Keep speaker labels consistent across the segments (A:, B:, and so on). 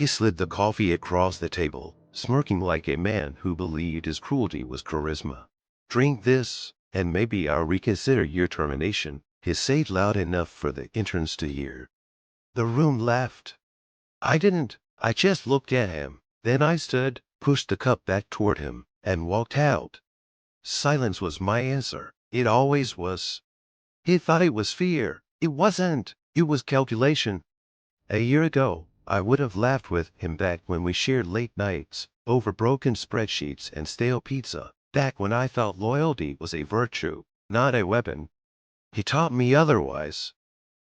A: He slid the coffee across the table, smirking like a man who believed his cruelty was charisma. Drink this, and maybe I'll reconsider your termination, he said loud enough for the interns to hear. The room laughed. I didn't. I just looked at him. Then I stood, pushed the cup back toward him, and walked out. Silence was my answer. It always was. He thought it was fear. It wasn't. It was calculation. A year ago, I would have laughed with him back when we shared late nights, over broken spreadsheets and stale pizza, back when I thought loyalty was a virtue, not a weapon. He taught me otherwise.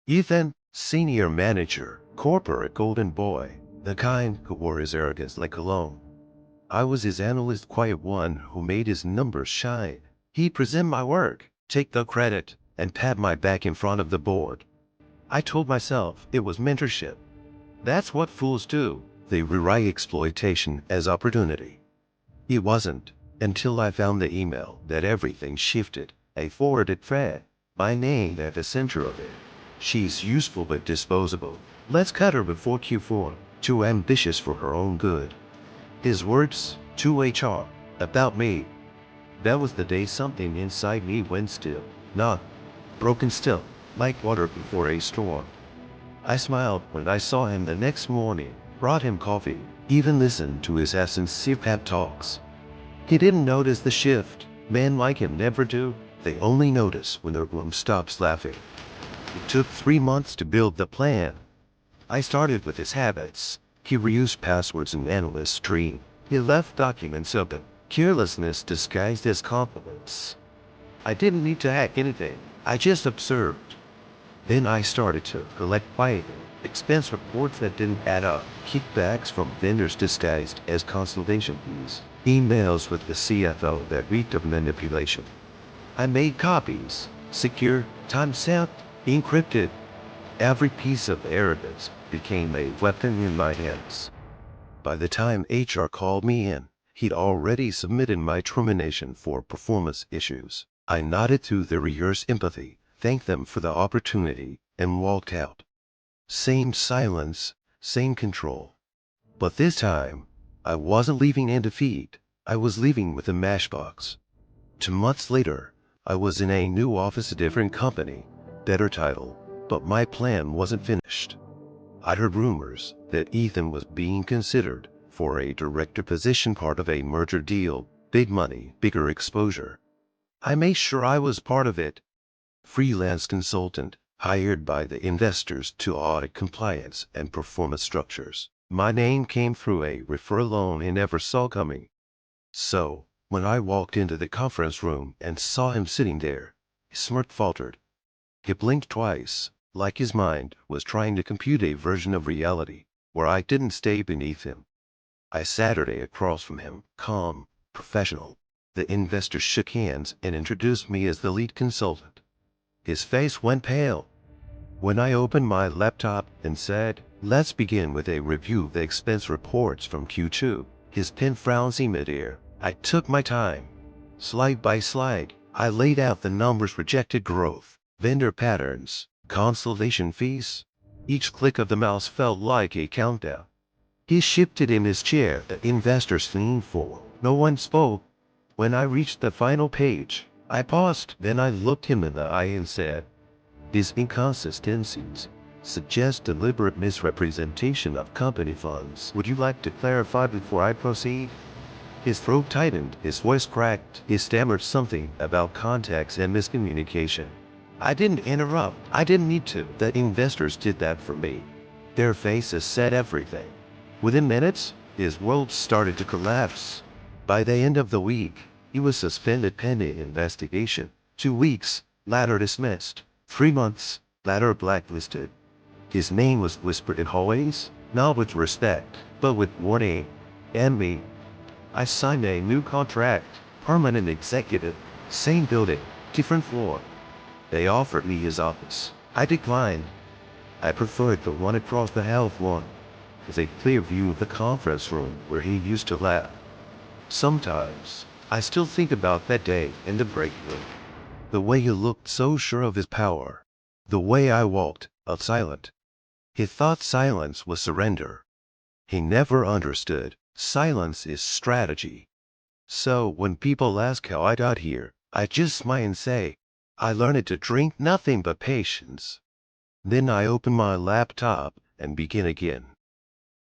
A: Ethan, senior manager, corporate golden boy, the kind who wore his arrogance like cologne. I was his analyst, quiet one who made his numbers shine. He'd present my work, take the credit, and pat my back in front of the board. I told myself it was mentorship. That's what fools do. They rewrite exploitation as opportunity. It wasn't until I found the email that everything shifted. I forwarded Fred, my name at the center of it. She's useful but disposable. Let's cut her before Q4. Too ambitious for her own good. His words, to HR, about me. That was the day something inside me went still. Not broken still, like water before a storm. I smiled when I saw him the next morning, brought him coffee, even listened to his sincere pep talks. He didn't notice the shift. Men like him never do. They only notice when the room stops laughing. It took 3 months to build the plan. I started with his habits. He reused passwords in analyst stream. He left documents open. Carelessness disguised as compliments. I didn't need to hack anything. I just observed. Then I started to collect quietly. Expense reports that didn't add up. Kickbacks from vendors disguised as consultation fees. Emails with the CFO that reeked of manipulation. I made copies. Secure, time-stamped, encrypted. Every piece of arrogance became a weapon in my hands. By the time HR called me in, he'd already submitted my termination for performance issues. I nodded to the rehearsed empathy, thanked them for the opportunity, and walked out. Same silence, same control. But this time, I wasn't leaving in defeat. I was leaving with a matchbox. 2 months later, I was in a new office, a different company, better title, but my plan wasn't finished. I'd heard rumors that Ethan was being considered for a director position, part of a merger deal, big money, bigger exposure. I made sure I was part of it. Freelance consultant, hired by the investors to audit compliance and performance structures. My name came through a referral loan he never saw coming. So, when I walked into the conference room and saw him sitting there, his smirk faltered. He blinked twice, like his mind was trying to compute a version of reality where I didn't stay beneath him. I sat across from him, calm, professional. The investor shook hands and introduced me as the lead consultant. His face went pale. When I opened my laptop and said, "Let's begin with a review of the expense reports from Q2, his pen frowns in midair. I took my time. Slide by slide, I laid out the numbers: projected growth, vendor patterns, consultation fees. Each click of the mouse felt like a countdown. He shifted in his chair. The investors leaned forward. No one spoke. When I reached the final page, I paused. Then I looked him in the eye and said, "These inconsistencies suggest deliberate misrepresentation of company funds. Would you like to clarify before I proceed?" His throat tightened, his voice cracked. He stammered something about context and miscommunication. I didn't interrupt. I didn't need to. The investors did that for me. Their faces said everything. Within minutes, his world started to collapse. By the end of the week, he was suspended pending investigation. 2 weeks, later dismissed. 3 months, later blacklisted. His name was whispered in hallways, not with respect, but with warning. And me. I signed a new contract, permanent executive, same building, different floor. They offered me his office. I declined. I preferred the one across the health one, with a clear view of the conference room where he used to laugh. Sometimes, I still think about that day in the break room. The way he looked so sure of his power. The way I walked, silent. He thought silence was surrender. He never understood. Silence is strategy. So when people ask how I got here, I just smile and say, I learned to drink nothing but patience. Then I open my laptop and begin again.